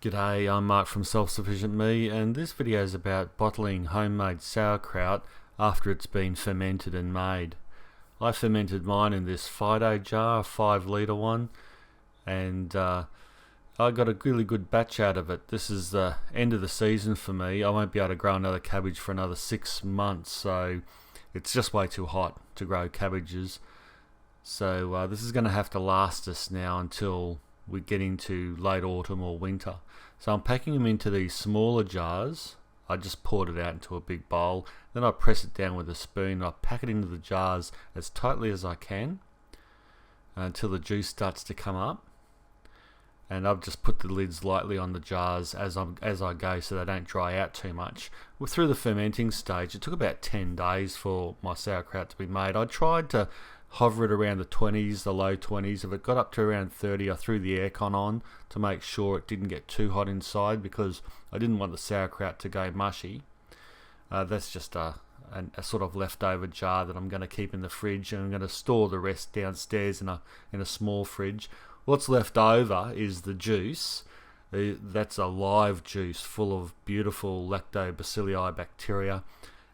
G'day, I'm Mark from Self Sufficient Me, and this video is about bottling homemade sauerkraut after it's been fermented and made. I fermented mine in this Fido jar, a 5 litre one, and I got a really good batch out of it. This is the end of the season for me. I won't be able to grow another cabbage for another 6 months, so it's just way too hot to grow cabbages. So this is going to have to last us now until we get into late autumn or winter. So I'm packing them into these smaller jars. I just poured it out into a big bowl. Then I press it down with a spoon. I pack it into the jars as tightly as I can until the juice starts to come up. And I've just put the lids lightly on the jars as I go so they don't dry out too much. Well, through the fermenting stage, it took about 10 days for my sauerkraut to be made. I tried to hover it around the 20s, the low 20s. If it got up to around 30, I threw the aircon on to make sure it didn't get too hot inside because I didn't want the sauerkraut to go mushy. That's just a sort of leftover jar that I'm going to keep in the fridge, and I'm going to store the rest downstairs in a small fridge. What's left over is the juice. That's a live juice full of beautiful lactobacilli bacteria,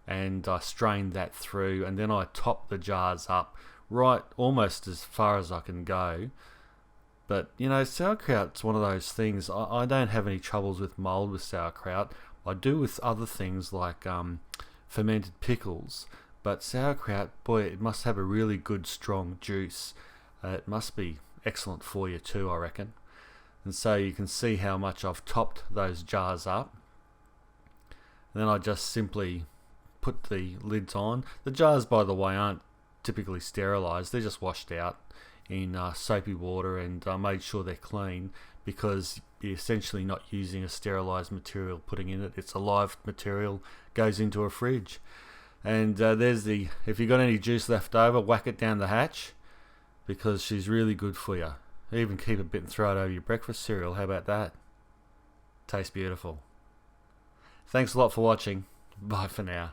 and I strained that through, and then I topped the jars up right almost as far as I can go. But you know, sauerkraut's one of those things. I don't have any troubles with mold with sauerkraut. I do with other things like fermented pickles, but sauerkraut, boy, it must have a really good strong juice. It must be excellent for you too, I reckon. And so you can see how much I've topped those jars up. And then I just simply put the lids on. The jars, by the way, aren't typically sterilized. They're just washed out in soapy water, and I made sure they're clean because you're essentially not using a sterilized material putting in it. It's a live material, goes into a fridge. And if you've got any juice left over, whack it down the hatch because she's really good for you. Even keep a bit and throw it over your breakfast cereal. How about that? Tastes beautiful. Thanks a lot for watching. Bye for now.